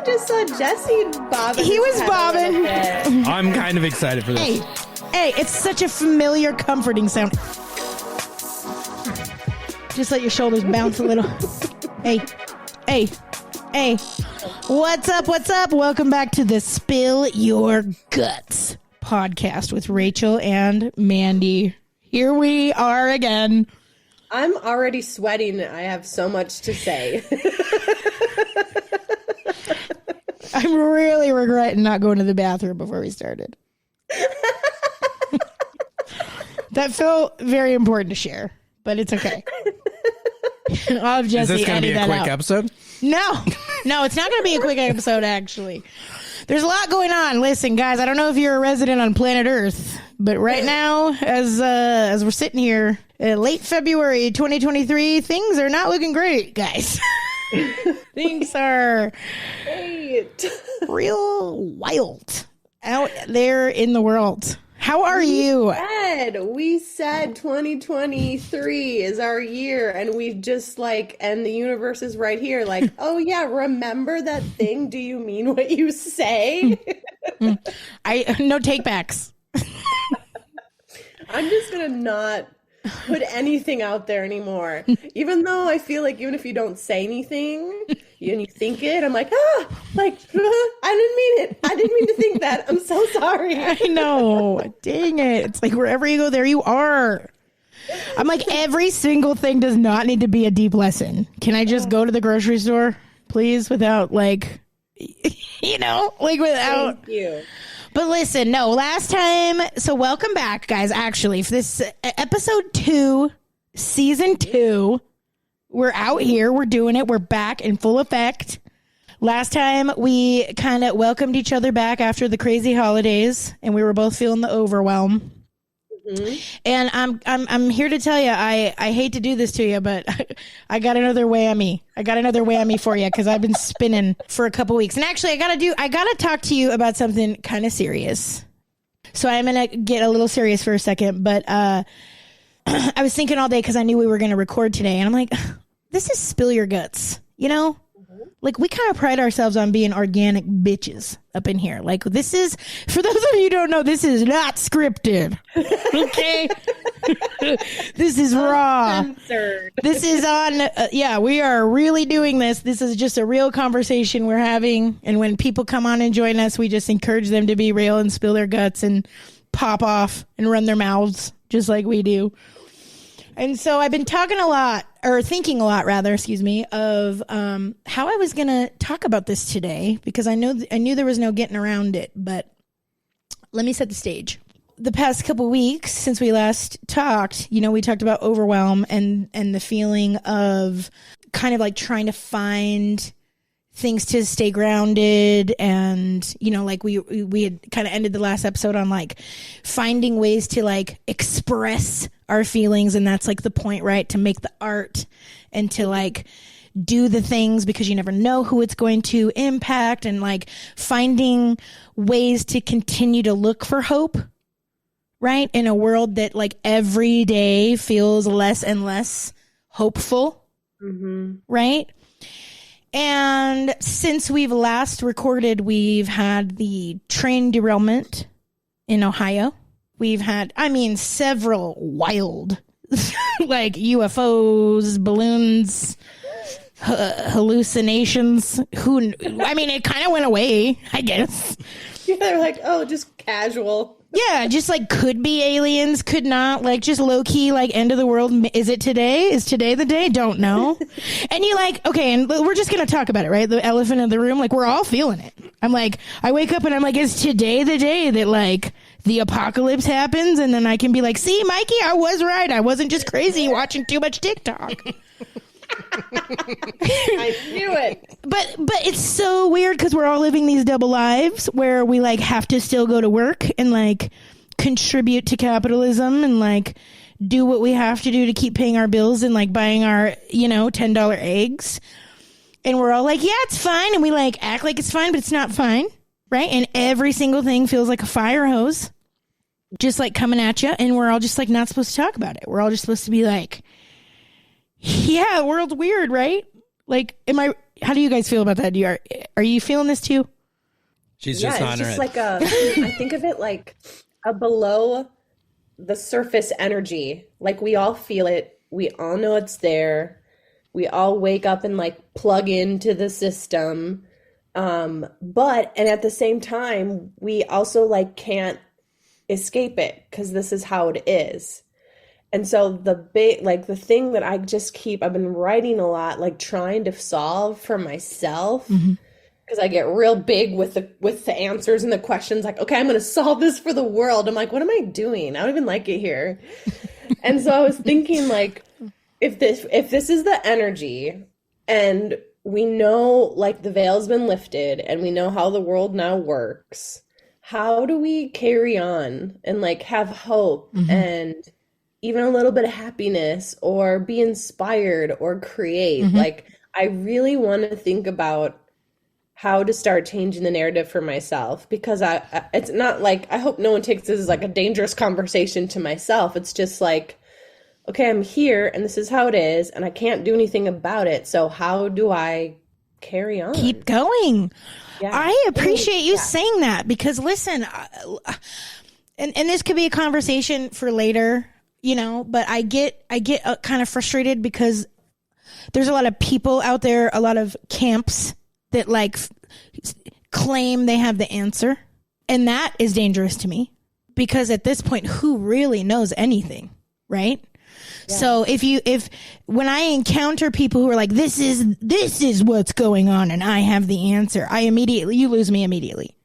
just saw Jesse bobbing. He was bobbing. I'm kind of excited for this. Hey, it's such a familiar, comforting sound. Just let your shoulders bounce a little. Hey. What's up? Welcome back to the Spill Your Guts podcast with Rachel and Mandi. Here we are again. I'm already sweating. I have so much to say. I'm really regretting not going to the bathroom before we started. That felt very important to share, but it's okay. I'll have Jesse Is this going to be a quick episode? No, it's not going to be a quick episode, actually. There's a lot going on. Listen, guys, I don't know if you're a resident on planet Earth, but right now, as we're sitting here, late February 2023, things are not looking great, guys. Things are real wild out there in the world. How are you? We said 2023 is our year, and we just and the universe is right here. Like, oh yeah, remember that thing? Do you mean what you say? No takebacks. I'm just gonna not put anything out there anymore. Even though I feel like even if you don't say anything and you think it, I'm like, I didn't mean it. I didn't mean to think that. I'm so sorry. I know. Dang it. It's like wherever you go, there you are. I'm like, every single thing does not need to be a deep lesson. Can I just go to the grocery store, please, without without. Thank you. But listen, no, last time, so welcome back, guys, actually, for this episode 2, season 2. We're out here, we're doing it, we're back in full effect. Last time, we kind of welcomed each other back after the crazy holidays, and we were both feeling the overwhelm. Mm-hmm. And I'm here to tell you, I hate to do this to you, but I got another whammy. For you because I've been spinning for a couple weeks. And actually, I gotta talk to you about something kind of serious. So I'm gonna get a little serious for a second, but I was thinking all day because I knew we were gonna record today, and I'm like, this is Spill Your Guts, Like, we kind of pride ourselves on being organic bitches up in here. Like, this is, for those of you who don't know, this is not scripted. Okay? This is raw. Uncensored. This is on, we are really doing this. This is just a real conversation we're having. And when people come on and join us, we just encourage them to be real and spill their guts and pop off and run their mouths just like we do. And so I've been thinking a lot, of how I was going to talk about this today, because I knew there was no getting around it, but let me set the stage. The past couple weeks since we last talked, we talked about overwhelm and the feeling of kind of like trying to find things to stay grounded, and we had kind of ended the last episode on like finding ways to like express our feelings, and that's like the point, right? To make the art and to like do the things, because you never know who it's going to impact, and like finding ways to continue to look for hope, right? In a world that like every day feels less and less hopeful, right? And since we've last recorded, we've had the train derailment in Ohio. We've had, several wild, like UFOs, balloons, hallucinations. It kind of went away, I guess. Yeah, they're like, oh, just casual. Yeah, just like could be aliens, could not, like just low key, like end of the world. Is it today? Is today the day? Don't know. And you like, okay, and we're just going to talk about it, right? The elephant in the room, like we're all feeling it. I'm like, I wake up and I'm like, is today the day that like the apocalypse happens? And then I can be like, see, Mikey, I was right. I wasn't just crazy watching too much TikTok. I knew it. But it's so weird because we're all living these double lives where we like have to still go to work and like contribute to capitalism and like do what we have to do to keep paying our bills and like buying our, $10 eggs. And we're all like, yeah, it's fine. And we like act like it's fine, but it's not fine. Right. And every single thing feels like a fire hose just like coming at you. And we're all just like not supposed to talk about it. We're all just supposed to be like, yeah, the world's weird, right? Like, How do you guys feel about that? Are you feeling this too? She's just it's just like I think of it like a below the surface energy. Like we all feel it. We all know it's there. We all wake up and like plug into the system. And at the same time, we also like can't escape it because this is how it is. And so the thing that I've been writing a lot, like trying to solve for myself. Mm-hmm. Because I get real big with the answers and the questions, like, okay, I'm going to solve this for the world. I'm like, what am I doing? I don't even like it here. And so I was thinking, like, if this is the energy, and we know, like, the veil's been lifted, and we know how the world now works, how do we carry on and, like, have hope mm-hmm. and even a little bit of happiness, or be inspired, or create? Mm-hmm. Like, I really want to think about how to start changing the narrative for myself, because it's not like, I hope no one takes this as like a dangerous conversation to myself. It's just like, okay, I'm here and this is how it is and I can't do anything about it. So how do I carry on? Keep going. Yeah. I appreciate you saying that, because listen, and this could be a conversation for later, but I get kind of frustrated because there's a lot of people out there, a lot of camps that like claim they have the answer. And that is dangerous to me, because at this point, who really knows anything? Right. Yeah. So if when I encounter people who are like, this is what's going on and I have the answer, you lose me immediately.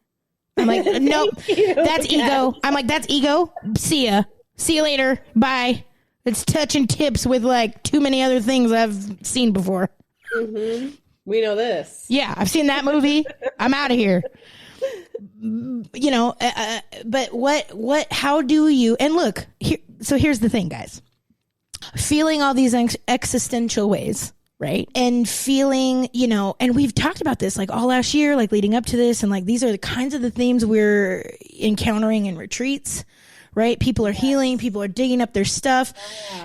I'm like, nope, that's ego. I'm like, that's ego. See ya. See you later. Bye. It's touching tips with like too many other things I've seen before. Mm-hmm. We know this. Yeah, I've seen that movie. I'm out of here. But how do you, and look, here's the thing, guys. Feeling all these existential ways, right? And feeling, and we've talked about this like all last year, like leading up to this. And like, these are the kinds of the themes we're encountering in retreats. Right? People are healing. People are digging up their stuff.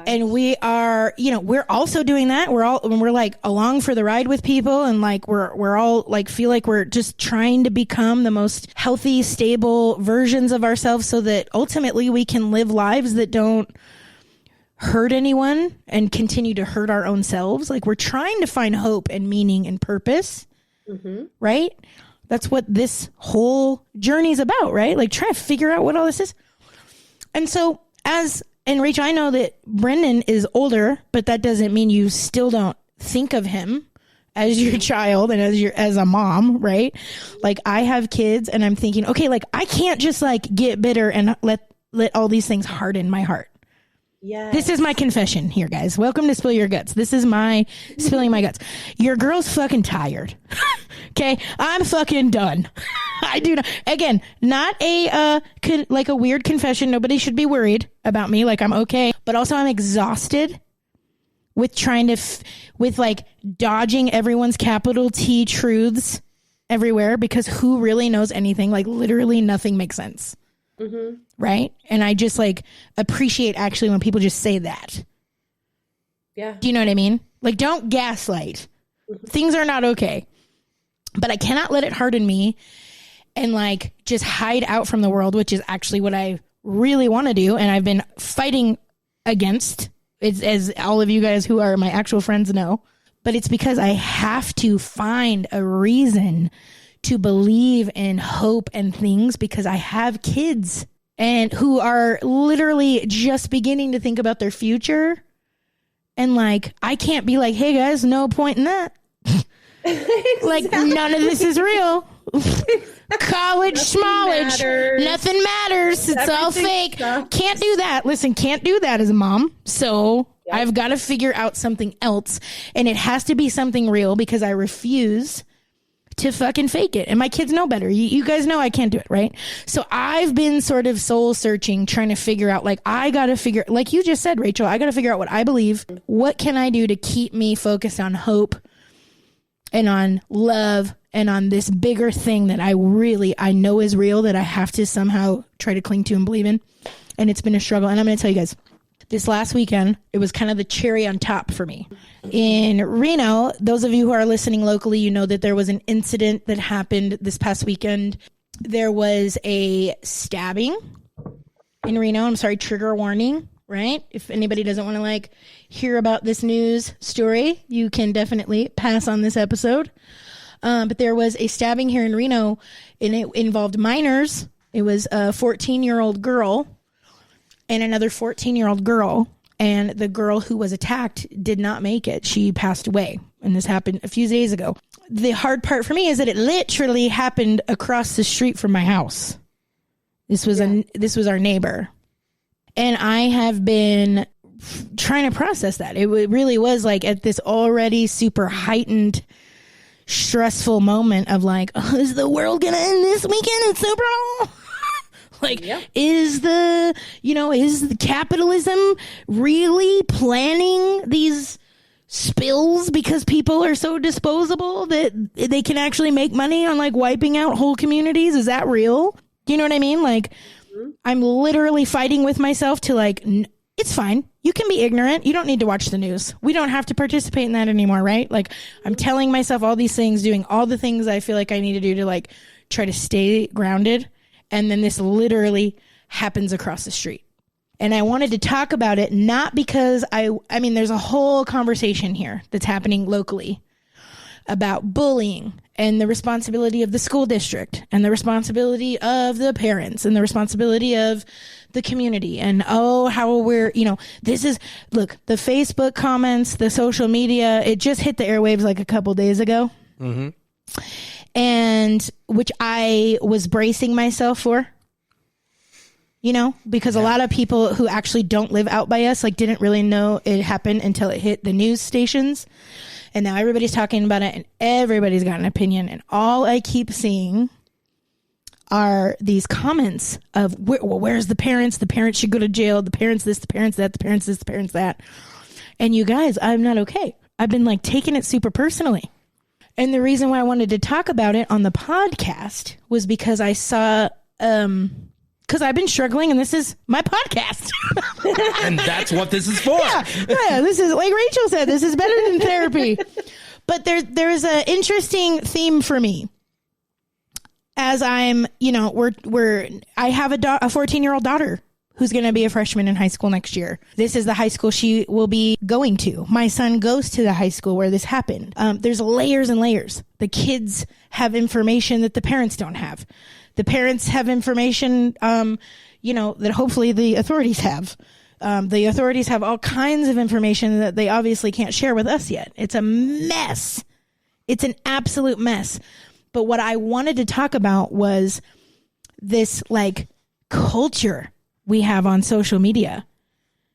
And we are, we're also doing that. We're like along for the ride with people. And like, we're all like, feel like we're just trying to become the most healthy, stable versions of ourselves, so that ultimately we can live lives that don't hurt anyone and continue to hurt our own selves. Like, we're trying to find hope and meaning and purpose. Mm-hmm. Right? That's what this whole journey is about, right? Like, trying to figure out what all this is. And so and Rachel, I know that Brendan is older, but that doesn't mean you still don't think of him as your child and as a mom, right? Like, I have kids and I'm thinking, okay, like, I can't just like get bitter and let all these things harden my heart. Yeah. This is my confession here, guys. Welcome to Spill Your Guts. This is my spilling my guts. Your girl's fucking tired. Okay? I'm fucking done. I do not. Again, not a weird confession. Nobody should be worried about me. Like, I'm okay. But also, I'm exhausted with trying to, with like dodging everyone's capital T truths everywhere, because who really knows anything? Like, literally nothing makes sense. Mm-hmm. Right? And I just like appreciate actually when people just say that. Yeah. Do you know what I mean? Like, don't gaslight. Mm-hmm. Things are not okay. But I cannot let it harden me and like just hide out from the world, which is actually what I really want to do. And I've been fighting against, as all of you guys who are my actual friends know. But it's because I have to find a reason to believe in hope and things, because I have kids and who are literally just beginning to think about their future. And like, I can't be like, hey guys, no point in that. Exactly. Like, none of this is real. College, smallage, nothing matters. It's all fake. Sucks. Can't do that. Listen, can't do that as a mom. So yep. I've got to figure out something else, and it has to be something real, because I refuse to fucking fake it. And my kids know better. You guys know I can't do it, right? So I've been sort of soul searching, trying to figure out, like, I got to figure, like you just said, Rachel, I got to figure out what I believe. What can I do to keep me focused on hope and on love and on this bigger thing that I know is real, that I have to somehow try to cling to and believe in. And it's been a struggle. And I'm going to tell you guys, This last weekend, it was kind of the cherry on top for me. In Reno, those of you who are listening locally, you know that there was an incident that happened this past weekend. There was a stabbing in Reno. I'm sorry, trigger warning, right? If anybody doesn't want to hear about this news story, you can definitely pass on this episode. But there was a stabbing here in Reno, and it involved minors. It was a 14-year-old girl and another 14-year-old girl, and the girl who was attacked did not make it. She passed away, and this happened a few days ago. The hard part for me is that it literally happened across the street from my house. This was our neighbor, and I have been trying to process that. It really was at this already super heightened, stressful moment of oh, is the world gonna end this weekend? It's super. Is the capitalism really planning these spills because people are so disposable that they can actually make money on wiping out whole communities? Is that real? Do you know what I mean? I'm literally fighting with myself to it's fine. You can be ignorant. You don't need to watch the news. We don't have to participate in that anymore, right? I'm telling myself all these things, doing all the things I feel like I need to do to try to stay grounded. And then this literally happens across the street. And I wanted to talk about it, not because I mean, there's a whole conversation here that's happening locally about bullying and the responsibility of the school district and the responsibility of the parents and the responsibility of the community. And, how we're, this is, look, the Facebook comments, the social media, it just hit the airwaves a couple days ago. Mm-hmm. And which I was bracing myself for, because a lot of people who actually don't live out by us, didn't really know it happened until it hit the news stations. And now everybody's talking about it and everybody's got an opinion. And all I keep seeing are these comments of, where's the parents? The parents should go to jail. The parents this, the parents that, the parents this, the parents that. And you guys, I'm not okay. I've been taking it super personally. And the reason why I wanted to talk about it on the podcast was because I saw, because I've been struggling and this is my podcast. And that's what this is for. Yeah, this is, like Rachel said, this is better than therapy. But there's an interesting theme for me. As I'm, I have a 14-year-old daughter who's going to be a freshman in high school next year. This is the high school she will be going to. My son goes to the high school where this happened. There's layers and layers. The kids have information that the parents don't have. The parents have information, that hopefully the authorities have. The authorities have all kinds of information that they obviously can't share with us yet. It's a mess. It's an absolute mess. But what I wanted to talk about was this culture we have on social media.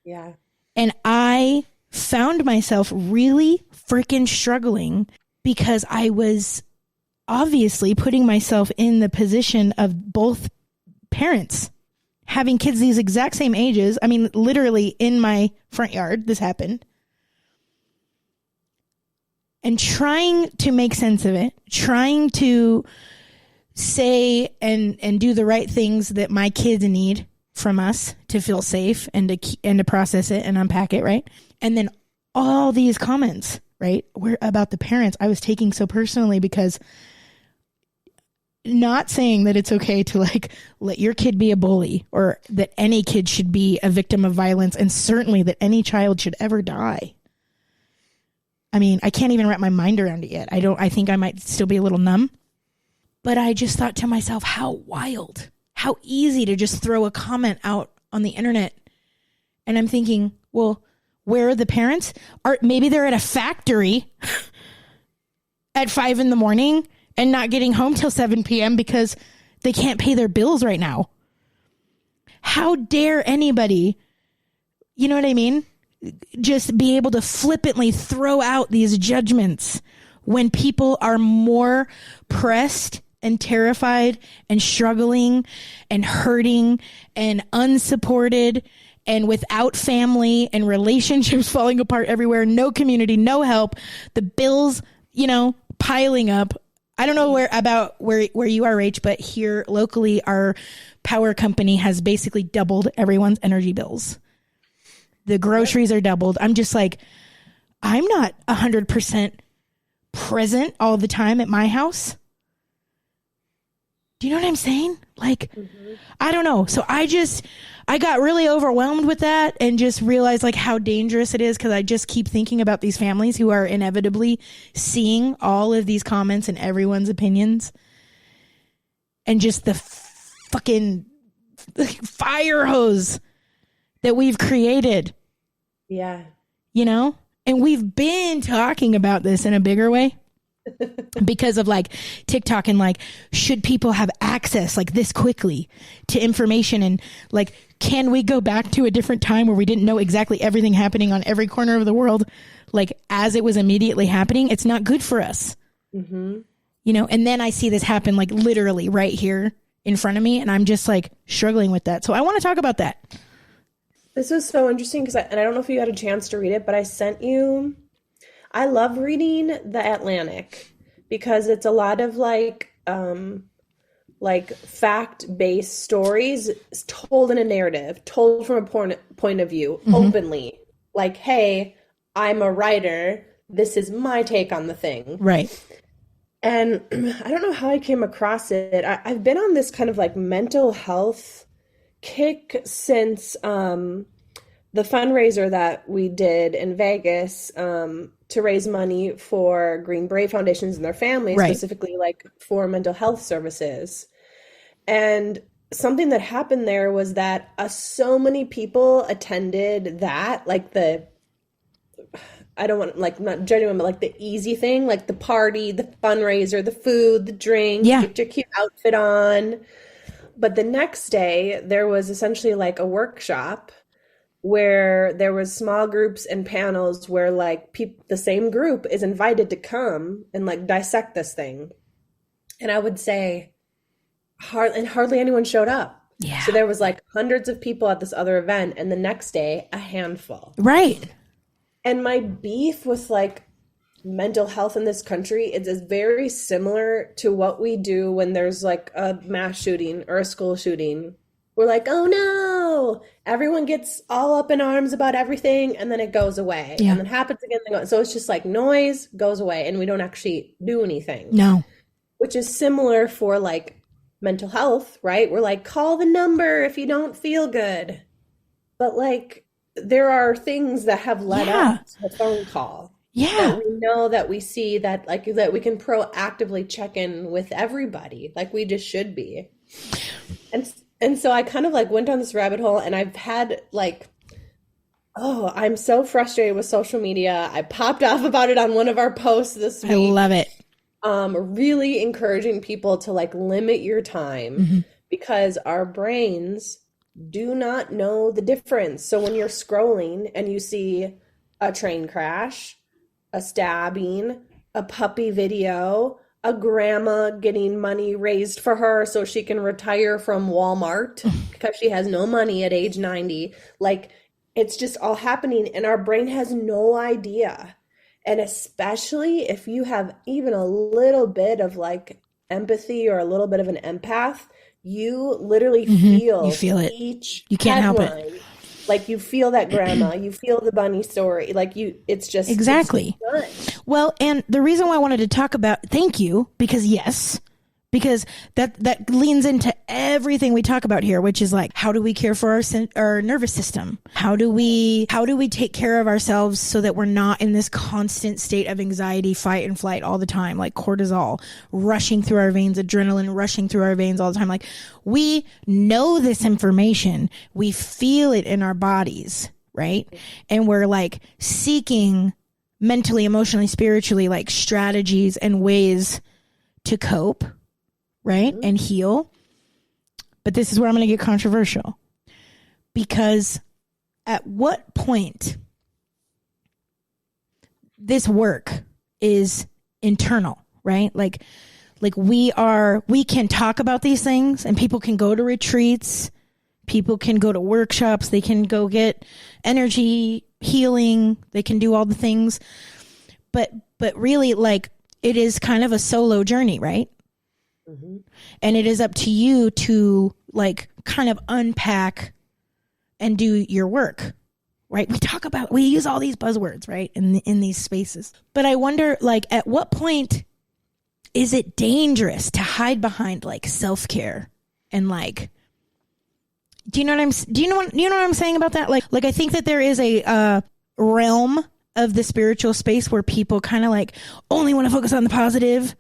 Yeah. And I found myself really freaking struggling because I was obviously putting myself in the position of both parents having kids these exact same ages. I mean, literally in my front yard, this happened. And trying to make sense of it, trying to say and do the right things that my kids need from us to feel safe and to process it and unpack it, right? And then all these comments, right, were about the parents. I was taking so personally because not saying that it's okay to let your kid be a bully or that any kid should be a victim of violence, and certainly that any child should ever die. I mean, I can't even wrap my mind around it yet. I think I might still be a little numb. But I just thought to myself, how wild, how easy to just throw a comment out on the internet. And I'm thinking, well, where are the parents? Or maybe they're at a factory at 5 a.m. and not getting home till 7 p.m. because they can't pay their bills right now. How dare anybody, you know what I mean? Just be able to flippantly throw out these judgments when people are more pressed and terrified and struggling and hurting and unsupported and without family and relationships falling apart everywhere, no community, no help, the bills, piling up. I don't know where you are, Rach, but here locally, our power company has basically doubled everyone's energy bills. The groceries are doubled. I'm just like, I'm not 100% present all the time at my house. Do you know what I'm saying? Like, I don't know. So I got really overwhelmed with that and just realized like how dangerous it is, because I just keep thinking about these families who are inevitably seeing all of these comments and everyone's opinions, and just the fucking fire hose that we've created. Yeah. You know? And we've been talking about this in a bigger way because of like TikTok, and like, should people have access like this quickly to information? And like, can we go back to a different time where we didn't know exactly everything happening on every corner of the world, like as it was immediately happening? It's not good for us. You know? And then I see this happen like literally right here in front of me, and I'm just like struggling with that. So I want to talk about that. This was so interesting because I don't know if you had a chance to read it, but I sent you. I love reading The Atlantic because it's a lot of like fact-based stories told in a narrative, told from a point of view, openly. Like, hey, I'm a writer. This is my take on the thing. Right. And I don't know how I came across it. I've been on this kind of like mental health kick since the fundraiser that we did in Vegas to raise money for Green Beret Foundations and their families, specifically like for mental health services. And something that happened there was that so many people attended that, like I don't want, like, not genuine, but like the easy thing, like the party, the fundraiser, the food, the drink, get your cute outfit on. But the next day there was essentially like a workshop where there was small groups and panels where like the same group is invited to come and like dissect this thing. And I would say hardly anyone showed up. Yeah. So there was like hundreds of people at this other event, and the next day a handful. Right. And my beef with like mental health in this country is very similar to what we do when there's like a mass shooting or a school shooting. We're like, oh no, everyone gets all up in arms about everything, and then it goes away. Yeah. And then happens again. So it's just like noise goes away, and we don't actually do anything. No. Which is similar for like mental health, right? We're like, call the number if you don't feel good. But like, there are things that have led up to the phone call. Yeah. That we know, that we see, that like that we can proactively check in with everybody, like we just should be. And so I kind of like went down this rabbit hole, and I've had like, I'm so frustrated with social media. I popped off about it on one of our posts this week. I love it. Really encouraging people to like limit your time because our brains do not know the difference. So when you're scrolling and you see a train crash, a stabbing, a puppy video, a grandma getting money raised for her so she can retire from Walmart because she has no money at age 90. Like, it's just all happening, and our brain has no idea. And especially if you have even a little bit of like empathy or a little bit of an empath, you literally feel it. Each you can't headline. Help it. Like, you feel that grandma, you feel the bunny story. Like, it's just exactly. It's well, and the reason why I wanted to talk about, thank you, because that leans into everything we talk about here, which is like, how do we care for our nervous system? How do we take care of ourselves so that we're not in this constant state of anxiety, fight and flight all the time, like cortisol rushing through our veins, adrenaline rushing through our veins all the time. Like, we know this information, we feel it in our bodies, right? And we're like seeking mentally, emotionally, spiritually, like strategies and ways to cope, right? And heal. But this is where I'm going to get controversial, because at what point this work is internal, right? Like we can talk about these things, and people can go to retreats, people can go to workshops, they can go get energy healing, they can do all the things. But really, like, it is kind of a solo journey, right? And it is up to you to like kind of unpack and do your work, right? We use all these buzzwords, right? In these spaces. But I wonder, like, at what point is it dangerous to hide behind like self-care and like, do you know what I'm saying about that? Like I think that there is a realm of the spiritual space where people kind of like only want to focus on the positive.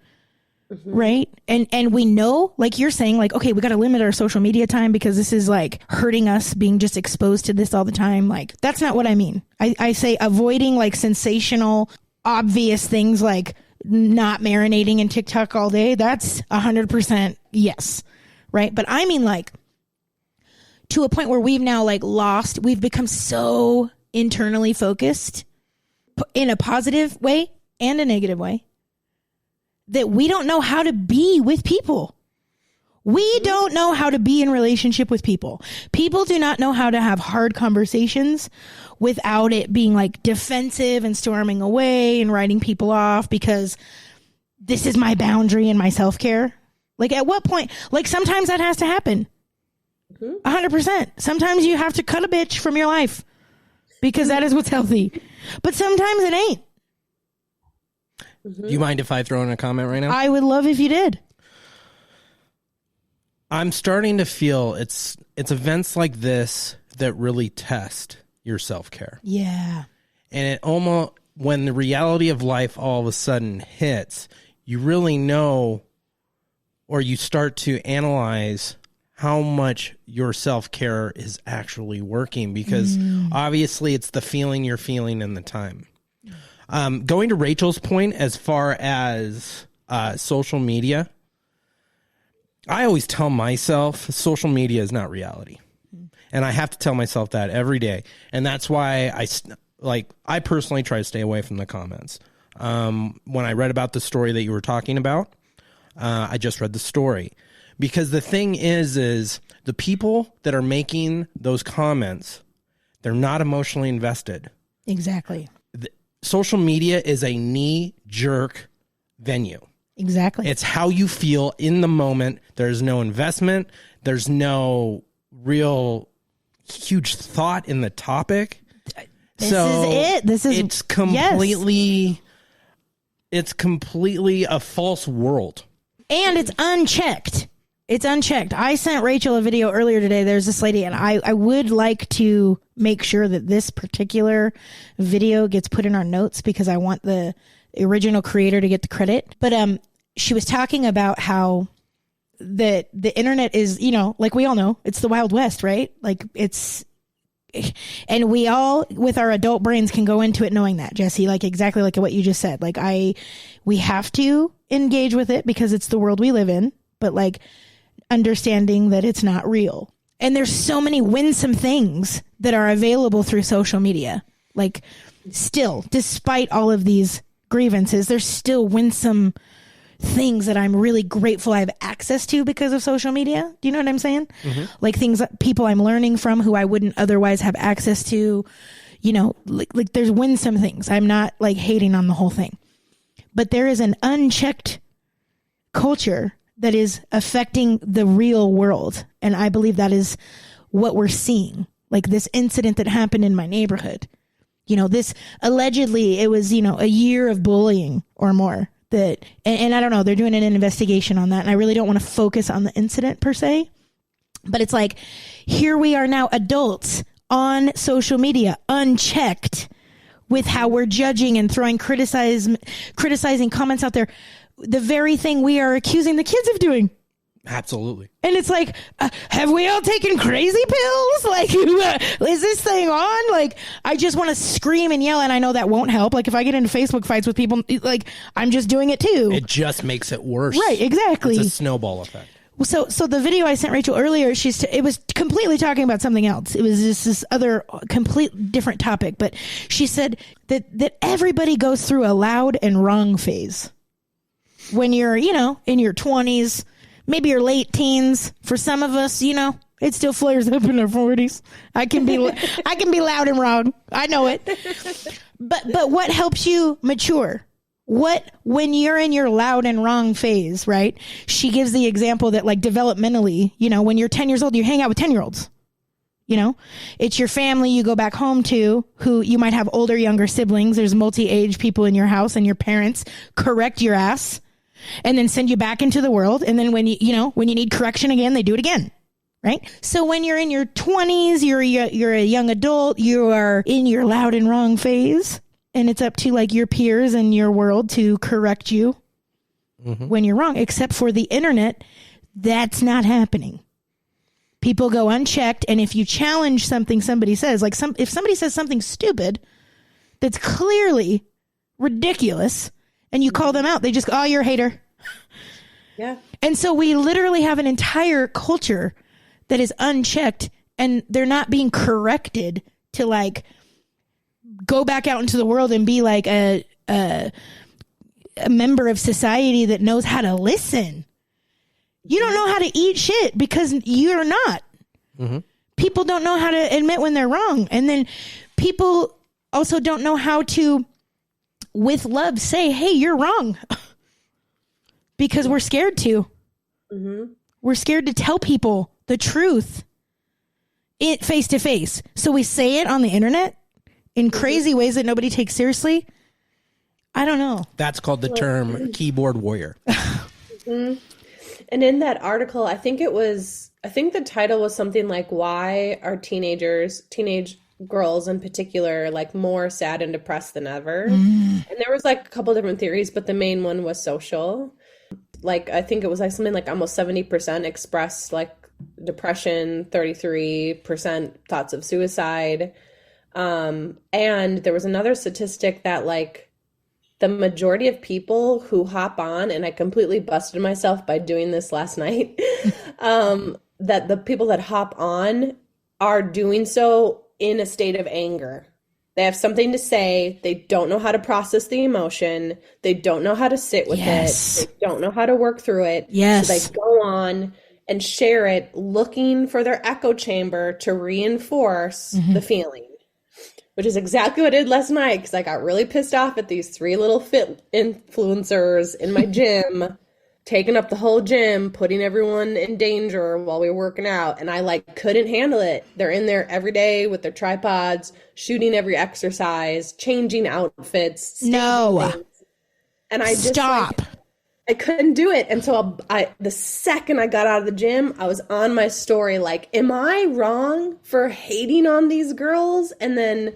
Right. And we know, like you're saying, like, okay, we got to limit our social media time because this is like hurting us being just exposed to this all the time. Like, that's not what I mean. I say avoiding like sensational, obvious things like not marinating in TikTok all day. That's 100% yes. Right. But I mean, like, to a point where we've now like we've become so internally focused in a positive way and a negative way that we don't know how to be with people. We don't know how to be in relationship with people. People do not know how to have hard conversations without it being like defensive and storming away and writing people off because this is my boundary and my self-care. Like, at what point? Like, sometimes that has to happen. 100%. Sometimes you have to cut a bitch from your life because that is what's healthy. But sometimes it ain't. Do you mind if I throw in a comment right now? I would love if you did. I'm starting to feel it's events like this that really test your self-care. Yeah. And it almost, when the reality of life all of a sudden hits, you really know, or you start to analyze how much your self-care is actually working, because obviously it's the feeling you're feeling in the time. Going to Rachel's point as far as social media, I always tell myself social media is not reality. And I have to tell myself that every day. And that's why I personally try to stay away from the comments. When I read about the story that you were talking about, I just read the story. Because the thing is the people that are making those comments, they're not emotionally invested. Exactly. Social media is a knee-jerk venue. Exactly. It's how you feel in the moment. There's no investment. There's no real huge thought in the topic. This is it. It's completely a false world. And it's unchecked. It's unchecked. I sent Rachel a video earlier today. There's this lady, and I would like to make sure that this particular video gets put in our notes because I want the original creator to get the credit. But she was talking about how the internet is, like we all know, it's the Wild West, right? Like and we all with our adult brains can go into it knowing that, Jesse, like exactly like what you just said. Like we have to engage with it because it's the world we live in, but like understanding that it's not real. And there's so many winsome things that are available through social media. Like, still, despite all of these grievances, there's still winsome things that I'm really grateful I have access to because of social media. Do you know what I'm saying? Mm-hmm. Like things that people I'm learning from who I wouldn't otherwise have access to, like there's winsome things. I'm not like hating on the whole thing, but there is an unchecked culture that is affecting the real world. And I believe that is what we're seeing. Like this incident that happened in my neighborhood, this allegedly it was, a year of bullying or more that, and I don't know, they're doing an investigation on that. And I really don't want to focus on the incident per se, but it's like, here we are now adults on social media, unchecked with how we're judging and throwing criticizing comments out there. The very thing we are accusing the kids of doing. Absolutely. And it's like, have we all taken crazy pills? Like, is this thing on? Like, I just want to scream and yell, and I know that won't help. Like, if I get into Facebook fights with people, like, I'm just doing it too. It just makes it worse. Right, exactly. It's a snowball effect. So the video I sent Rachel earlier, it was completely talking about something else. It was just this other complete different topic. But she said that everybody goes through a loud and wrong phase. When you're, in your 20s, maybe your late teens. For some of us, it still flares up in our 40s. I can be loud and wrong. I know it. But what helps you mature? When you're in your loud and wrong phase, right? She gives the example that like developmentally, when you're 10 years old, you hang out with 10-year-olds. You know, it's your family you go back home to, who you might have older, younger siblings. There's multi-age people in your house, and your parents correct your ass and then send you back into the world. And then when you need correction again, they do it again. Right. So when you're in your 20s, you're a young adult, you are in your loud and wrong phase, and it's up to like your peers and your world to correct you when you're wrong. Except for the internet, that's not happening. People go unchecked, and if you challenge something somebody says, like if somebody says something stupid that's clearly ridiculous, and you call them out, they just go, "Oh, you're a hater." Yeah. And so we literally have an entire culture that is unchecked, and they're not being corrected to like go back out into the world and be like a member of society that knows how to listen. You don't know how to eat shit because you're not. People don't know how to admit when they're wrong. And then people also don't know how to, with love, say, "Hey, you're wrong." Because we're scared to. We're scared to tell people the truth face to face. So we say it on the internet in crazy ways that nobody takes seriously. I don't know. That's called the term keyboard warrior. And in that article, I think the title was something like, "Why are teenage girls in particular, like more sad and depressed than ever?" And there was like a couple different theories, but the main one was social. Like, I think it was like something like almost 70% expressed like depression, 33% thoughts of suicide. And there was another statistic that like the majority of people who hop on, and I completely busted myself by doing this last night, that the people that hop on are doing so in a state of anger. They have something to say. They don't know how to process the emotion. They don't know how to sit with it. They don't know how to work through it. Yes. So they go on and share it, looking for their echo chamber to reinforce the feeling. Which is exactly what I did last night, because I got really pissed off at these 3 little fit influencers in my gym, taking up the whole gym, putting everyone in danger while we were working out. And I like couldn't handle it. They're in there every day with their tripods, shooting every exercise, changing outfits. No. Things. And I just stop. I couldn't do it. And so the second I got out of the gym, I was on my story like, am I wrong for hating on these girls? And then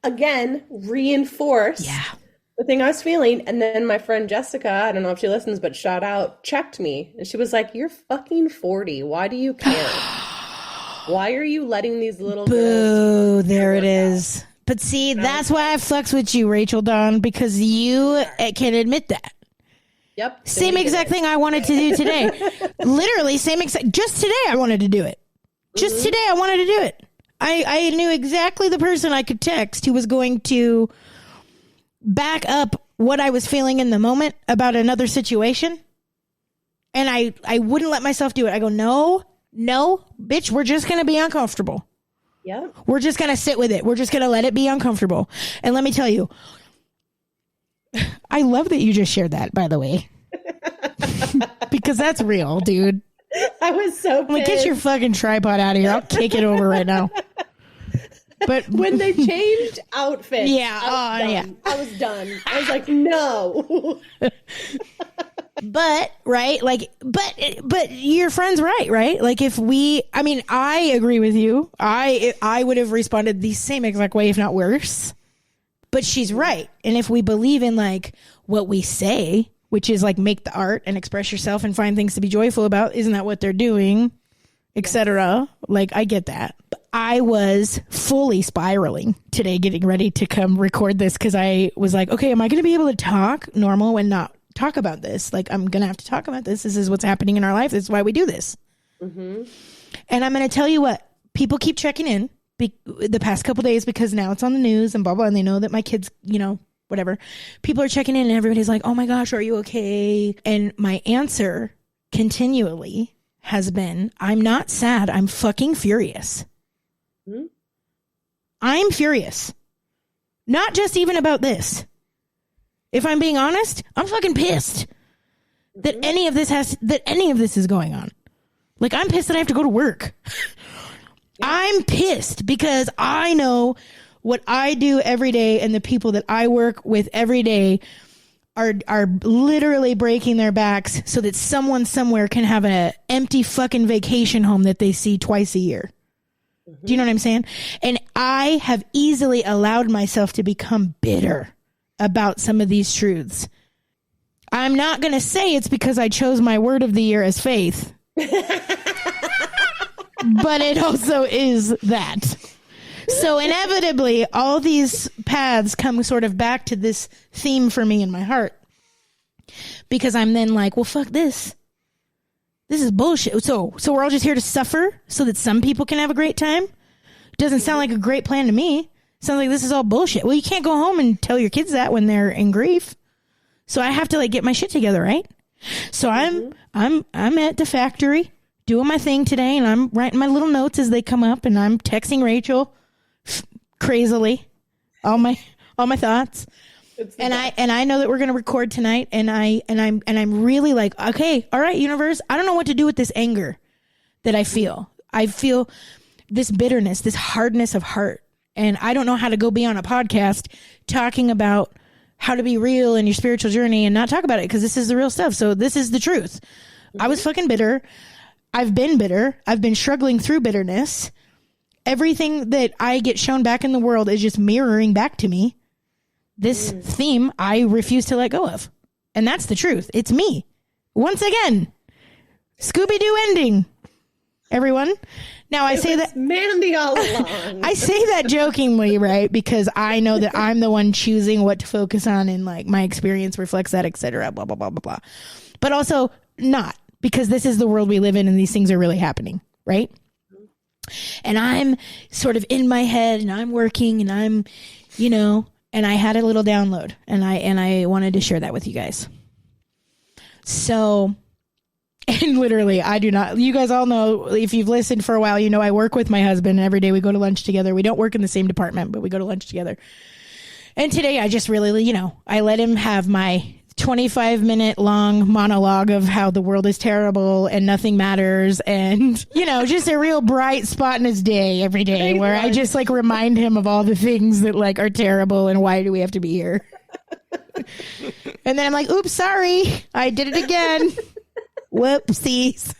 again, reinforce the thing I was feeling. And then my friend Jessica, I don't know if she listens, but shout out, checked me. And she was like, "You're fucking 40. Why do you care? Why are you letting these little girls?" Boo, there it is. But see, that's why I fucks with you, Rachel Dawn, because you can admit that. Yep. Same exact thing I wanted to do today. Literally, just today I wanted to do it. Just today I wanted to do it. I knew exactly the person I could text who was going to back up what I was feeling in the moment about another situation. And I wouldn't let myself do it. I go, no, bitch, we're just going to be uncomfortable. Yeah. We're just going to sit with it. We're just going to let it be uncomfortable. And let me tell you, I love that you just shared that, by the way. Because that's real, dude. I was so pissed. Like, get your fucking tripod out of here. I'll kick it over right now. But when they changed outfits, yeah, I was done. I was like, no. But right, like, but your friend's right? Like, I agree with you. I would have responded the same exact way, if not worse. But she's right. And if we believe in like what we say, which is like make the art and express yourself and find things to be joyful about, isn't that what they're doing, etc.? Like, I get that. But I was fully spiraling today getting ready to come record this, because I was like, okay, am I going to be able to talk normal and not talk about this? Like, I'm going to have to talk about this. This is what's happening in our life. This is why we do this. And I'm going to tell you what, people keep checking in the past couple days, because now it's on the news and blah, blah, and they know that my kids, whatever. People are checking in and everybody's like, oh my gosh, are you okay? And my answer continually has been, I'm not sad. I'm fucking furious. I'm furious. Not just even about this. If I'm being honest, I'm fucking pissed that any of this is going on. Like, I'm pissed that I have to go to work. I'm pissed because I know what I do every day and the people that I work with every day are literally breaking their backs so that someone somewhere can have an empty fucking vacation home that they see twice a year. Mm-hmm. Do you know what I'm saying? And I have easily allowed myself to become bitter about some of these truths. I'm not going to say it's because I chose my word of the year as faith. But it also is that. So inevitably, all these paths come sort of back to this theme for me in my heart. Because I'm then like, well, fuck this. This is bullshit. So we're all just here to suffer so that some people can have a great time? Doesn't sound like a great plan to me. Sounds like this is all bullshit. Well, you can't go home and tell your kids that when they're in grief. So I have to like get my shit together, right? So I'm at the factory doing my thing today, and I'm writing my little notes as they come up, and I'm texting Rachel crazily all my thoughts. And I know that we're going to record tonight, and I'm really like, okay, all right, universe, I don't know what to do with this anger that I feel. I feel this bitterness, this hardness of heart, and I don't know how to go be on a podcast talking about how to be real in your spiritual journey and not talk about it because this is the real stuff. So this is the truth. I was fucking bitter. I've been bitter. I've been struggling through bitterness. Everything that I get shown back in the world is just mirroring back to me. This theme I refuse to let go of. And that's the truth. It's me. Once again, Scooby-Doo ending, everyone. Now I say that Mandi all along. I say that jokingly, right? Because I know that I'm the one choosing what to focus on and like my experience reflects that, etc. Blah, blah, blah, blah, blah. But also not, because this is the world we live in and these things are really happening, right? And I'm sort of in my head and I'm working and I'm, and I had a little download and I wanted to share that with you guys. So, and literally, I do not, you guys all know, if you've listened for a while, I work with my husband and every day we go to lunch together. We don't work in the same department, but we go to lunch together. And today I just really, I let him have my 25-minute long monologue of how the world is terrible and nothing matters. And, just a real bright spot in his day every day where I just like remind him of all the things that like are terrible and why do we have to be here? And then I'm like, oops, sorry. I did it again. Whoopsies.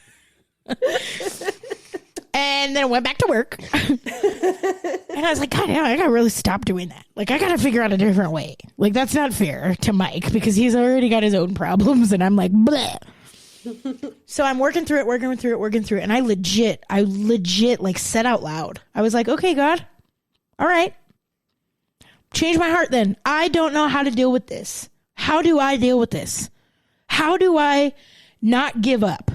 And then I went back to work. And I was like, God, I gotta really stop doing that. Like, I gotta figure out a different way. Like, that's not fair to Mike because he's already got his own problems. And I'm like, bleh. So I'm working through it. And I legit like said out loud. I was like, okay, God. All right. Change my heart then. I don't know how to deal with this. How do I deal with this? How do I not give up?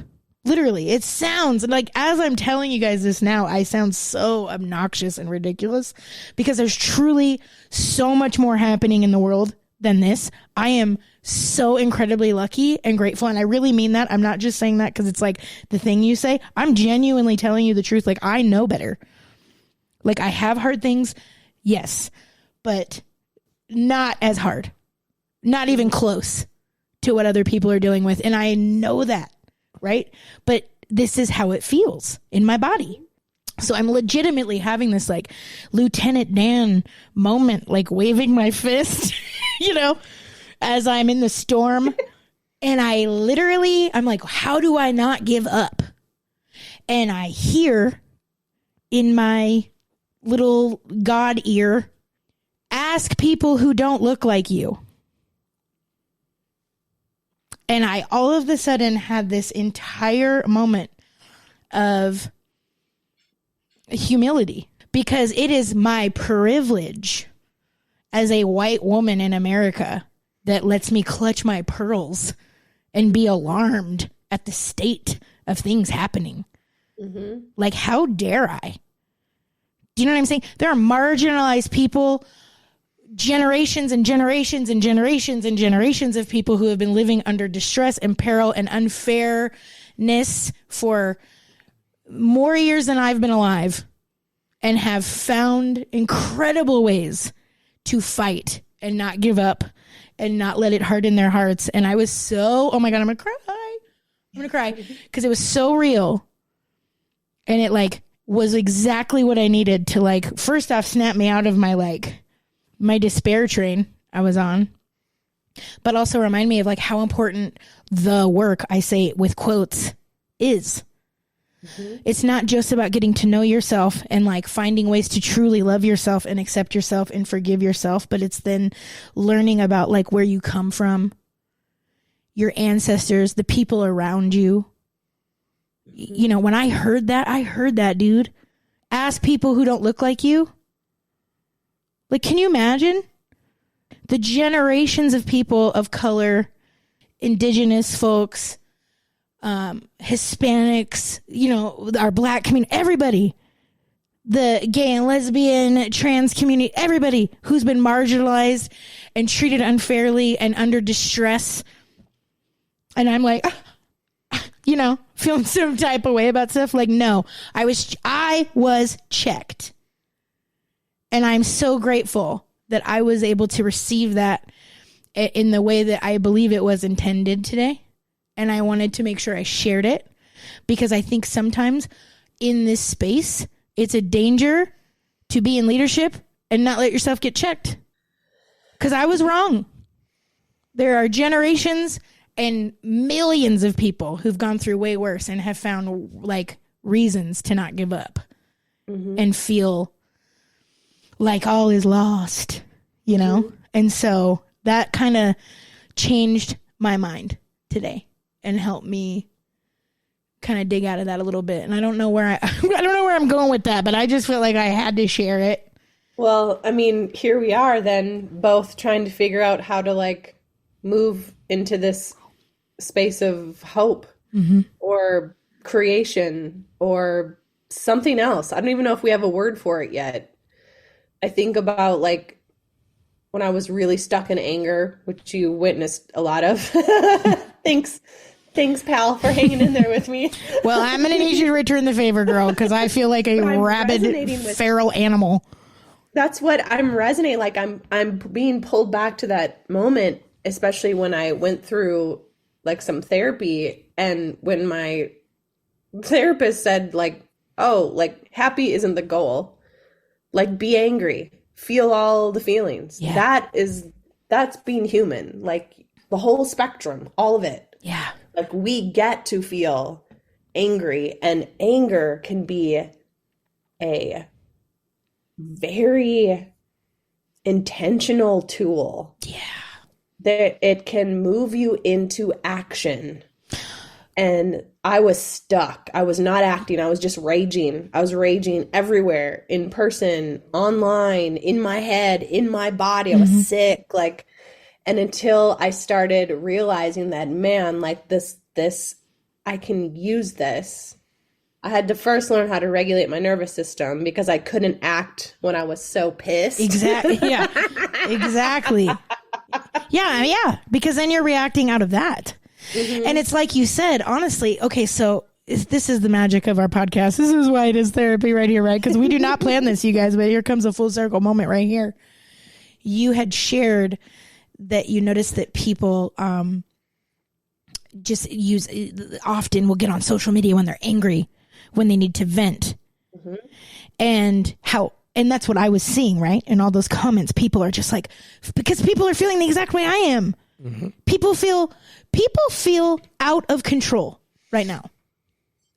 Literally, it sounds like, as I'm telling you guys this now, I sound so obnoxious and ridiculous because there's truly so much more happening in the world than this. I am so incredibly lucky and grateful. And I really mean that. I'm not just saying that because it's like the thing you say. I'm genuinely telling you the truth. Like, I know better. Like, I have hard things. Yes, but not as hard. Not even close to what other people are dealing with. And I know that, right? But this is how it feels in my body. So I'm legitimately having this like Lieutenant Dan moment, like waving my fist, as I'm in the storm. And I'm like, how do I not give up? And I hear in my little God ear, ask people who don't look like you. And I all of a sudden had this entire moment of humility because it is my privilege as a white woman in America that lets me clutch my pearls and be alarmed at the state of things happening. Mm-hmm. Like, how dare I? Do you know what I'm saying? There are marginalized people, generations and generations and generations and generations of people who have been living under distress and peril and unfairness for more years than I've been alive and have found incredible ways to fight and not give up and not let it harden their hearts. And I was so, oh my God, I'm going to cry because it was so real. And it like was exactly what I needed to, like, first off, snap me out of my, like, my despair train I was on, but also remind me of, like, how important the work, I say with quotes, is. Mm-hmm. It's not just about getting to know yourself and, like, finding ways to truly love yourself and accept yourself and forgive yourself, but it's then learning about, like, where you come from, your ancestors, the people around you. You know, when I heard that, dude. Ask people who don't look like you. Like, can you imagine the generations of people of color, indigenous folks, Hispanics, you know, our black community, everybody, the gay and lesbian, trans community, everybody who's been marginalized and treated unfairly and under distress. And I'm like, you know, feeling some type of way about stuff. Like, no, I was checked. And I'm so grateful that I was able to receive that in the way that I believe it was intended today. And I wanted to make sure I shared it, because I think sometimes in this space, it's a danger to be in leadership and not let yourself get checked. Because I was wrong. There are generations and millions of people who've gone through way worse and have found, like, reasons to not give up and feel like all is lost, you know? Mm-hmm. And so that kind of changed my mind today and helped me kind of dig out of that a little bit. And I don't know where I don't know where I'm going with that, but I just felt like I had to share it. Well, I mean, here we are then, both trying to figure out how to, like, move into this space of hope or creation or something else. I don't even know if we have a word for it yet. I think about, like, when I was really stuck in anger, which you witnessed a lot of. Thanks, pal, for hanging in there with me. Well, I'm going to need you to return the favor, girl, because I feel like a rabid feral animal. That's what I'm resonating. Like, I'm being pulled back to that moment, especially when I went through, like, some therapy, and when my therapist said, like, oh, like, happy isn't the goal. Like, be angry, feel all the feelings. Yeah. That's being human. Like, the whole spectrum, all of it. Yeah. Like, we get to feel angry, and anger can be a very intentional tool. Yeah. That it can move you into action. And I was stuck. I was not acting. I was just raging. I was raging everywhere, in person, online, in my head, in my body. I was sick. Like, and until I started realizing that, man, like, this, I can use this. I had to first learn how to regulate my nervous system, because I couldn't act when I was so pissed. Exactly. Yeah. Exactly. Yeah. Because then you're reacting out of that. And it's like you said, honestly, okay, so this is the magic of our podcast. This is why it is therapy right here, right? Because we do not plan this, you guys, but here comes a full circle moment right here. You had shared that you noticed that people often will get on social media when they're angry, when they need to vent. And that's what I was seeing, right? In all those comments, people are just like, because people are feeling the exact way I am. People feel out of control right now.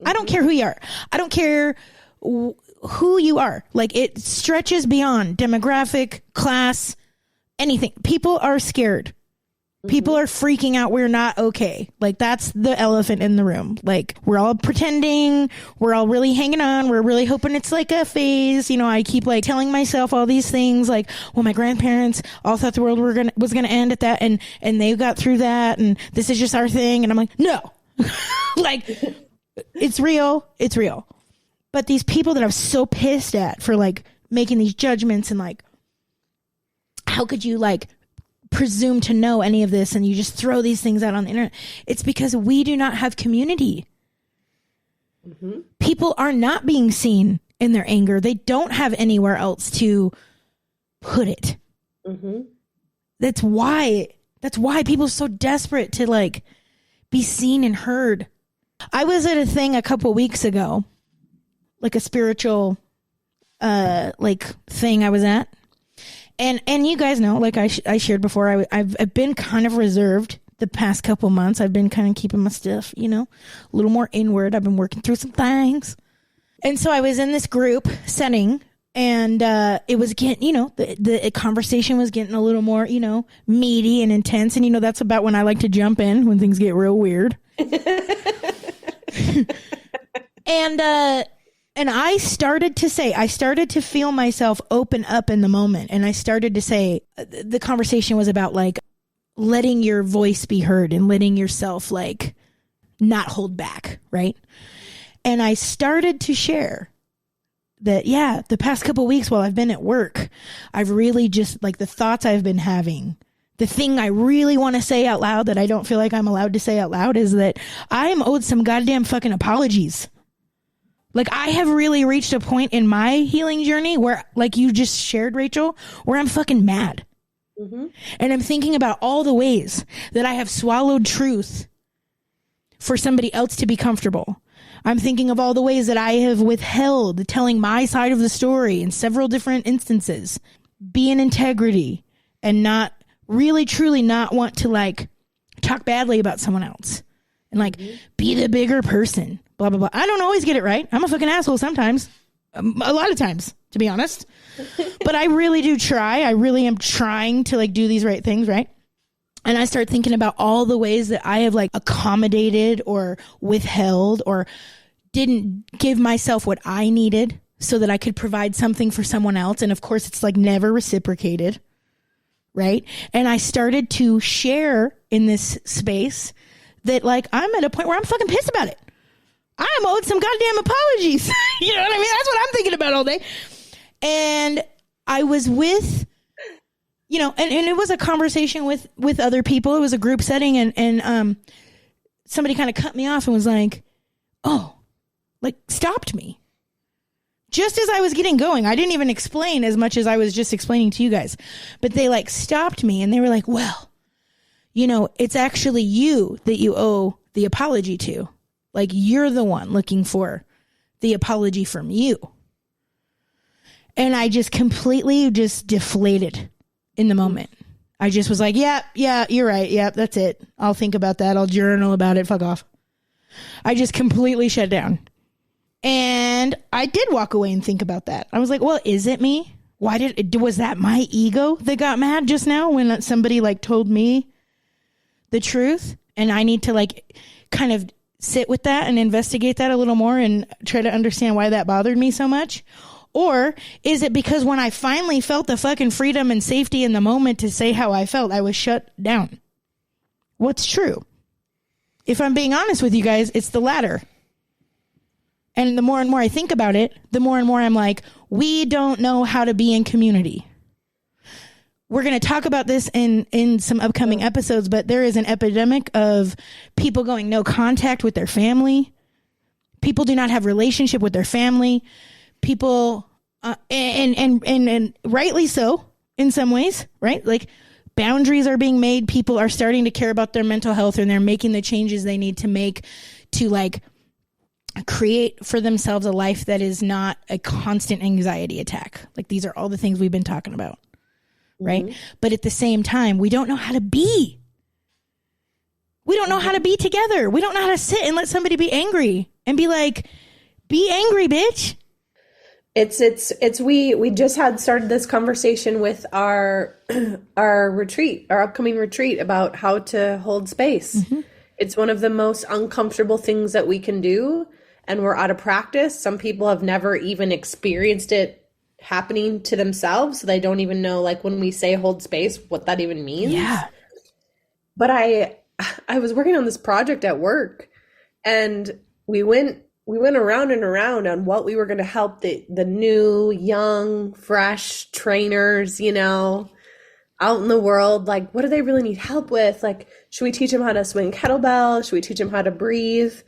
I don't care who you are. I don't care who you are. Like, it stretches beyond demographic, class, anything. People are scared. People are freaking out. We're not okay. Like, that's the elephant in the room. Like, we're all pretending. We're all really hanging on. We're really hoping it's like a phase. You know, I keep, like, telling myself all these things, like, well, my grandparents all thought the world was gonna end at that, and they got through that, and this is just our thing. And I'm like, no. Like, it's real. It's real. But these people that I'm so pissed at for, like, making these judgments and, like, how could you, like, presume to know any of this, and you just throw these things out on the internet? It's because we do not have community. People are not being seen in their anger. They don't have anywhere else to put it. That's why people are so desperate to, like, be seen and heard. I was at a thing a couple weeks ago like a spiritual like thing I was at. And you guys know, like I shared before, I've been kind of reserved the past couple months. I've been kind of keeping my stuff, you know, a little more inward. I've been working through some things. And so I was in this group setting, and it was getting, you know, the conversation was getting a little more, you know, meaty and intense. And, you know, that's about when I like to jump in, when things get real weird. And I started to feel myself open up in the moment. And I started to say, the conversation was about like letting your voice be heard and letting yourself like not hold back. Right. And I started to share that, yeah, the past couple of weeks while I've been at work, I've really just like the thoughts I've been having, the thing I really want to say out loud that I don't feel like I'm allowed to say out loud is that I am owed some goddamn fucking apologies. Like, I have really reached a point in my healing journey where, like you just shared, Rachel, where I'm fucking mad. Mm-hmm. And I'm thinking about all the ways that I have swallowed truth for somebody else to be comfortable. I'm thinking of all the ways that I have withheld telling my side of the story in several different instances. Be in integrity and not really, truly not want to, like, talk badly about someone else. And, like, be the bigger person. Blah, blah, blah. I don't always get it right. I'm a fucking asshole sometimes. A lot of times, to be honest. But I really do try. I really am trying to like do these right things, right? And I start thinking about all the ways that I have like accommodated or withheld or didn't give myself what I needed so that I could provide something for someone else. And of course, it's like never reciprocated, right? And I started to share in this space that like I'm at a point where I'm fucking pissed about it. I'm owed some goddamn apologies. You know what I mean? That's what I'm thinking about all day. And I was with, you know, and it was a conversation with other people. It was a group setting, and somebody kind of cut me off and was like, oh, like stopped me. Just as I was getting going. I didn't even explain as much as I was just explaining to you guys. But they like stopped me and they were like, well, you know, it's actually you that you owe the apology to. Like, you're the one looking for the apology from you. And I just completely just deflated in the moment. I just was like, yeah, you're right. Yeah, that's it. I'll think about that. I'll journal about it. Fuck off. I just completely shut down. And I did walk away and think about that. I was like, well, is it me? Was that my ego that got mad just now when somebody like told me the truth? And I need to like kind of sit with that and investigate that a little more and try to understand why that bothered me so much? Or is it because when I finally felt the fucking freedom and safety in the moment to say how I felt, I was shut down? What's true? If I'm being honest with you guys, it's the latter. And the more and more I think about it, the more and more I'm like, we don't know how to be in community. We're going to talk about this in some upcoming episodes, but there is an epidemic of people going no contact with their family. People do not have relationship with their family. People, and rightly so in some ways, right? Like boundaries are being made. People are starting to care about their mental health, and they're making the changes they need to make to like create for themselves a life that is not a constant anxiety attack. Like, these are all the things we've been talking about. Right. Mm-hmm. But at the same time, we don't know how to be. We don't know how to be together. We don't know how to sit and let somebody be angry and be like, be angry, bitch. We just had started this conversation with our upcoming retreat about how to hold space. Mm-hmm. It's one of the most uncomfortable things that we can do. And we're out of practice. Some people have never even experienced it happening to themselves, so they don't even know, like, when we say hold space, what that even means. Yeah. But I was working on this project at work, and we went around and around on what we were going to help the new, young, fresh trainers, you know, out in the world. Like, what do they really need help with? Like, should we teach them how to swing kettlebell? Should we teach them how to breathe?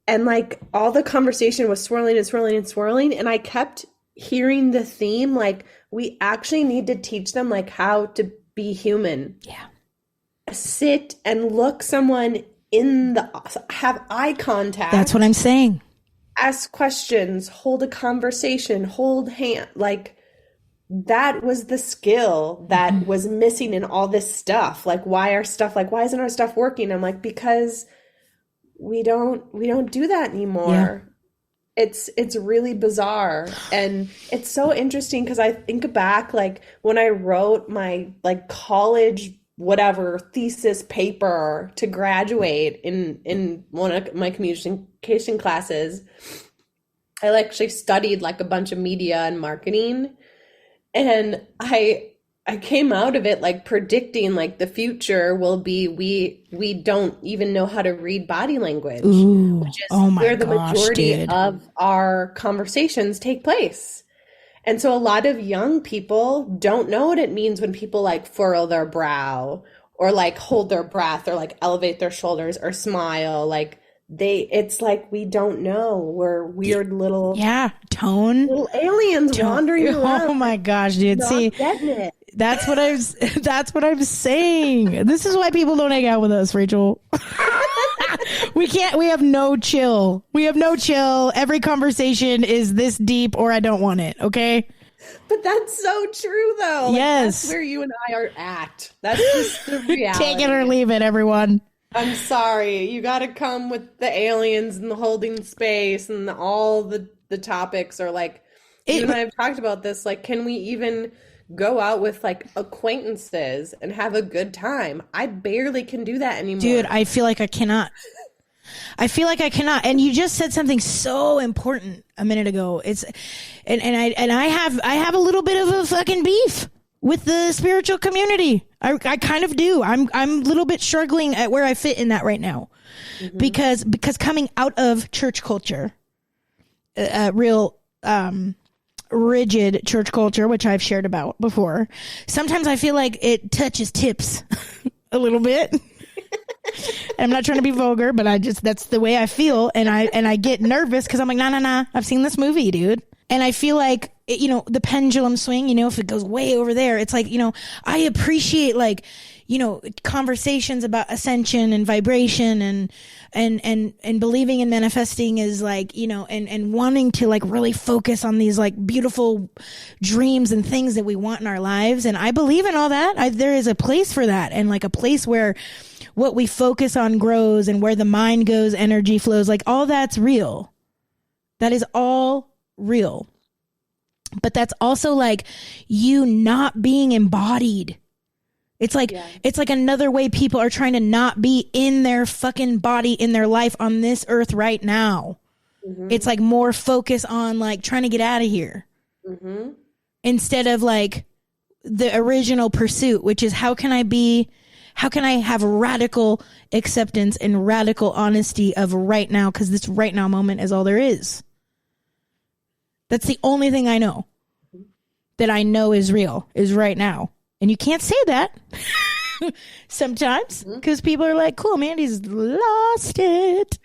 And like, all the conversation was swirling and swirling and swirling, and I kept hearing the theme, like, we actually need to teach them like how to be human. Yeah. Sit and look someone in the, have eye contact. That's what I'm saying. ask questions, hold a conversation, hold hand. Like, that was the skill that was missing in all this stuff. Like, why isn't our stuff working? I'm like, because we don't do that anymore. Yeah. It's really bizarre. And it's so interesting because I think back, like, when I wrote my like college whatever thesis paper to graduate in one of my communication classes, I actually studied like a bunch of media and marketing. And I came out of it like predicting like the future will be we don't even know how to read body language. Ooh, which is where the majority of our conversations take place. And so a lot of young people don't know what it means when people like furrow their brow or like hold their breath or like elevate their shoulders or smile. Like it's like we don't know. We're weird little little aliens wandering around. Oh my gosh, dude! See, getting it. That's what I'm saying. This is why people don't hang out with us, Rachel. We have no chill. Every conversation is this deep or I don't want it. Okay. But that's so true though. Like, yes. That's where you and I are at. That's just the reality. Take it or leave it, everyone. I'm sorry. You got to come with the aliens and the holding space and all the topics are like, you and I have talked about this. Like, can we even go out with like acquaintances and have a good time? I barely can do that anymore. Dude, I feel like I cannot. And you just said something so important a minute ago. I have a little bit of a fucking beef with the spiritual community. I kind of do. I'm a little bit struggling at where I fit in that right now. Mm-hmm. Because coming out of church culture, real rigid church culture, which I've shared about before, sometimes I feel like it touches tips a little bit. I'm not trying to be vulgar, but that's the way I feel. And I get nervous because I'm like, nah, I've seen this movie, dude. And I feel like, the pendulum swing, if it goes way over there, it's like, I appreciate like, conversations about ascension and vibration and believing in manifesting is like, and wanting to like really focus on these like beautiful dreams and things that we want in our lives. And I believe in all that. There is a place for that, and like a place where what we focus on grows, and where the mind goes, energy flows, like all that's real. That is all real. But that's also like you not being embodied. It's like It's like another way people are trying to not be in their fucking body, in their life on this earth right now. Mm-hmm. It's like more focus on like trying to get out of here. Mm-hmm. Instead of like the original pursuit, which is how can I have radical acceptance and radical honesty of right now? Because this right now moment is all there is. That's the only thing I know that I know is real, is right now. And you can't say that sometimes because people are like, cool, Mandy's lost it.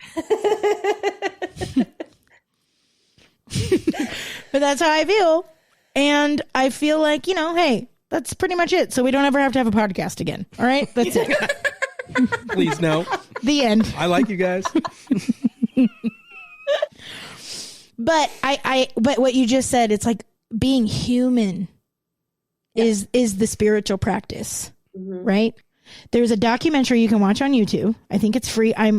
But that's how I feel. And I feel like, hey, that's pretty much it. So we don't ever have to have a podcast again. All right? That's it. Please, no. The end. I like you guys. But but what you just said, it's like being human is the spiritual practice, right? There's a documentary you can watch on YouTube. I think it's free. I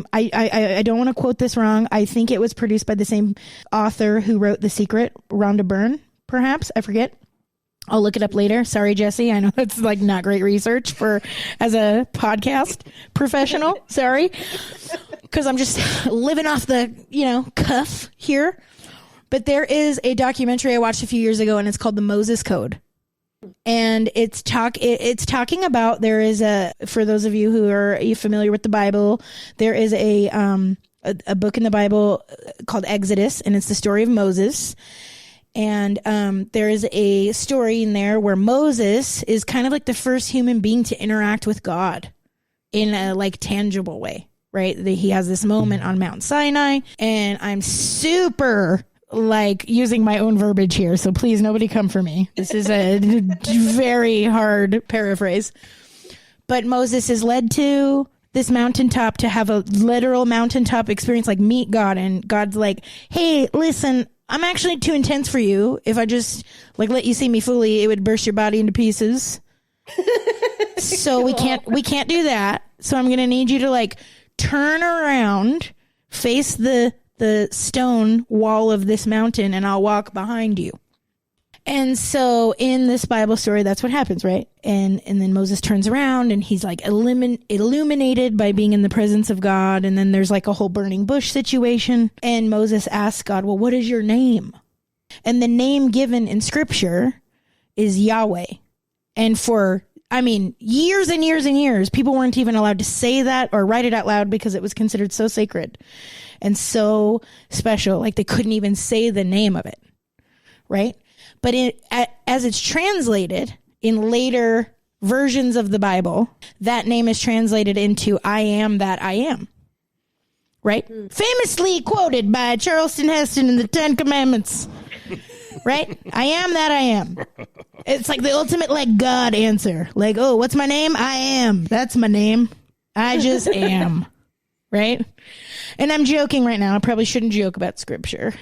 don't want to quote this wrong. I think it was produced by the same author who wrote The Secret, Rhonda Byrne, perhaps. I forget. I'll look it up later. Sorry, Jesse. I know it's like not great research as a podcast professional. Sorry. Because I'm just living off the, cuff here. But there is a documentary I watched a few years ago, and it's called The Moses Code. And it's talking about, there is for those of you who are familiar with the Bible, there is a book in the Bible called Exodus, and it's the story of Moses. And there is a story in there where Moses is kind of like the first human being to interact with God in a like tangible way, right? He has this moment on Mount Sinai, and I'm super like using my own verbiage here, so please nobody come for me. This is a very hard paraphrase. But Moses is led to this mountaintop to have a literal mountaintop experience, like meet God, and God's like, hey, listen, I'm actually too intense for you. If I just like let you see me fully, it would burst your body into pieces. So we can't do that. So I'm going to need you to like turn around, face the stone wall of this mountain, and I'll walk behind you. And so in this Bible story, that's what happens, right? And then Moses turns around and he's like illuminated by being in the presence of God. And then there's like a whole burning bush situation. And Moses asks God, well, what is your name? And the name given in scripture is Yahweh. And for, years and years and years, people weren't even allowed to say that or write it out loud because it was considered so sacred and so special. Like they couldn't even say the name of it, right? But as it's translated in later versions of the Bible, that name is translated into I am that I am, right? Famously quoted by Charleston Heston in the Ten Commandments, right? I am that I am. It's like the ultimate like God answer. Like, oh, what's my name? I am. That's my name. I just am, right? And I'm joking right now. I probably shouldn't joke about scripture.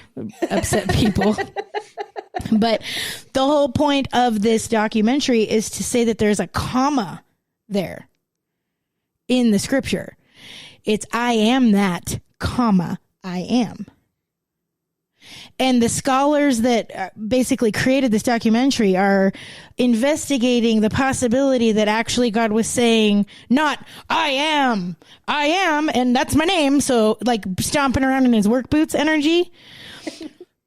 Upset people. But the whole point of this documentary is to say that there's a comma there in the scripture. It's I am that, comma, I am. And the scholars that basically created this documentary are investigating the possibility that actually God was saying, not I am, and that's my name. So like stomping around in his work boots energy.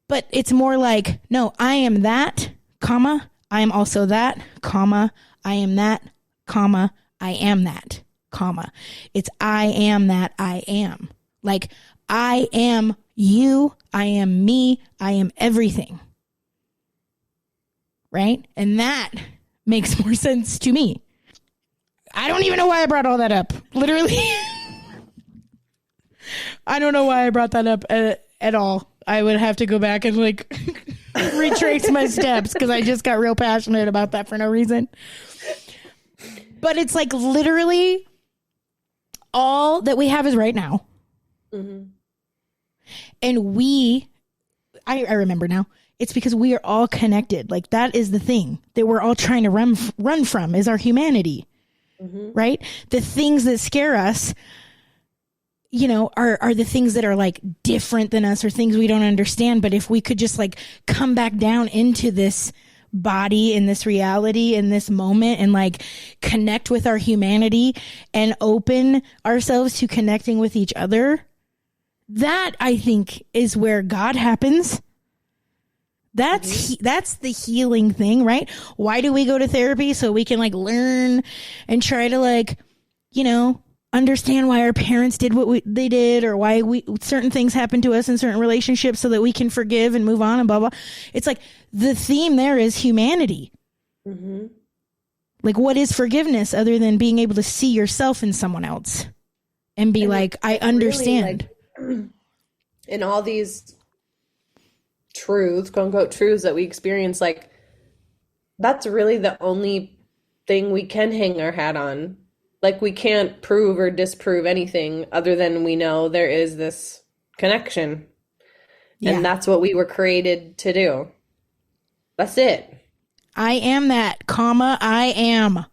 But it's more like, no, I am that, comma, I am also that, comma, I am that, comma, I am that, comma. It's I am that I am. Like, I am you, I am me, I am everything. Right? And that makes more sense to me. I don't even know why I brought all that up. Literally. I don't know why I brought that up at all. I would have to go back and like retrace my steps because I just got real passionate about that for no reason. But it's like literally all that we have is right now. Mm-hmm. And I remember now, it's because we are all connected. Like that is the thing that we're all trying to run from is our humanity, right? The things that scare us, are the things that are like different than us or things we don't understand. But if we could just like come back down into this body in this reality in this moment and like connect with our humanity and open ourselves to connecting with each other, that I think is where God happens. That's the healing thing, right? Why do we go to therapy? So we can like learn and try to like, understand why our parents did what they did or why certain things happen to us in certain relationships so that we can forgive and move on and blah, blah. It's like the theme there is humanity. Mm-hmm. Like what is forgiveness other than being able to see yourself in someone else and be like, I understand. Really, like, in all these truths, quote unquote truths that we experience, like that's really the only thing we can hang our hat on. Like we can't prove or disprove anything other than we know there is this connection. Yeah. And that's what we were created to do. That's it. I am that, comma, I am.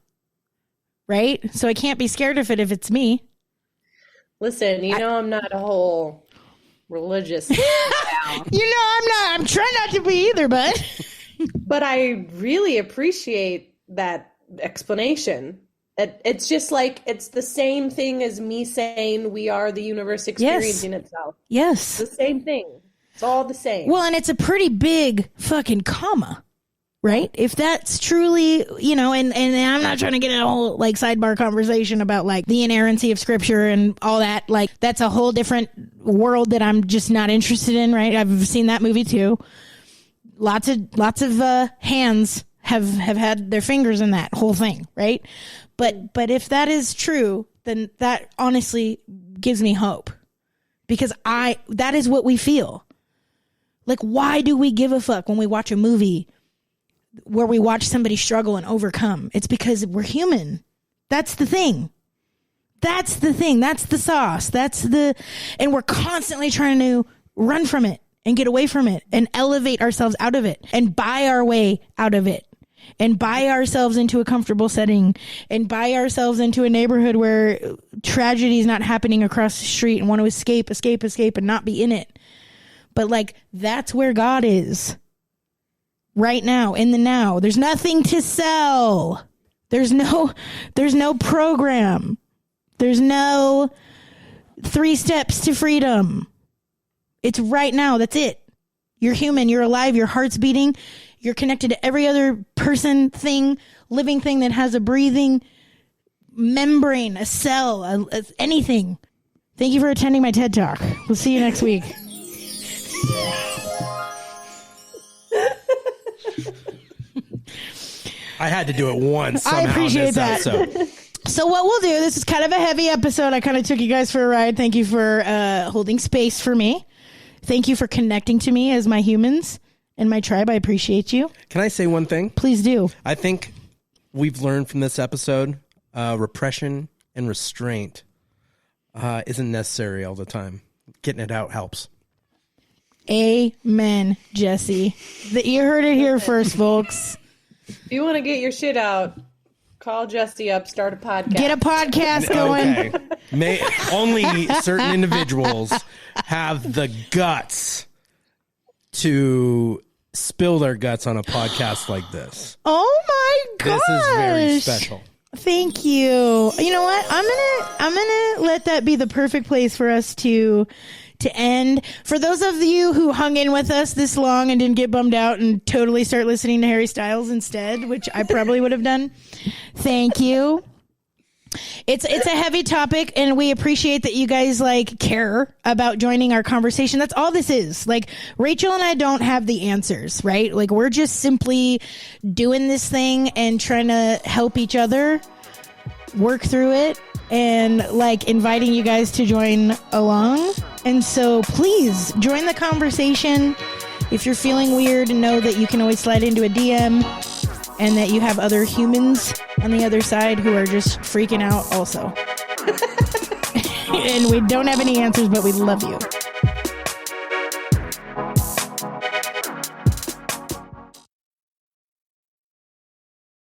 Right? So I can't be scared of it if it's me. Listen, I'm not a whole religious I'm not. I'm trying not to be either, bud. But I really appreciate that explanation. It's just like, it's the same thing as me saying we are the universe experiencing itself. Yes. It's the same thing. It's all the same. Well, and it's a pretty big fucking comma, right? If that's truly, and I'm not trying to get in a whole like sidebar conversation about like the inerrancy of scripture and all that. Like that's a whole different world that I'm just not interested in, right? I've seen that movie too. Lots of hands have had their fingers in that whole thing, right? But if that is true, then that honestly gives me hope because that is what we feel. Like, why do we give a fuck when we watch a movie where we watch somebody struggle and overcome? It's because we're human. That's the thing. That's the thing. That's the sauce. And we're constantly trying to run from it and get away from it and elevate ourselves out of it and buy our way out of it and buy ourselves into a comfortable setting and buy ourselves into a neighborhood where tragedy is not happening across the street and want to escape and not be in it. But like, that's where God is right now, in the now. There's nothing to sell. There's no program. There's no 3 steps to freedom. It's right now. That's it. You're human. You're alive. Your heart's beating. You're connected to every other person, thing, living thing that has a breathing membrane, a cell, anything. Thank you for attending my TED Talk. We'll see you next week. I had to do it once somehow. I appreciate in this that. episode. So what we'll do, this is kind of a heavy episode. I kind of took you guys for a ride. Thank you for holding space for me. Thank you for connecting to me as my humans and my tribe. I appreciate you. Can I say one thing? Please do. I think we've learned from this episode, repression and restraint isn't necessary all the time. Getting it out helps. Amen, Jesse. You heard it here first, folks. If you want to get your shit out, call Jesse up, start a podcast. Get a podcast going. Okay. Only certain individuals have the guts to spill their guts on a podcast like this. Oh my gosh. This is very special. Thank you. You know what? I'm gonna let that be the perfect place for us to end. For those of you who hung in with us this long and didn't get bummed out and totally start listening to Harry Styles instead, which I probably would have done, thank you. It's a heavy topic, and we appreciate that you guys like care about joining our conversation. That's all this is. Like, Rachel and I don't have the answers, right? Like, we're just simply doing this thing and trying to help each other work through it, and like inviting you guys to join along. And so please join the conversation. If you're feeling weird, know that you can always slide into a DM and that you have other humans on the other side who are just freaking out also. And we don't have any answers, but we love you.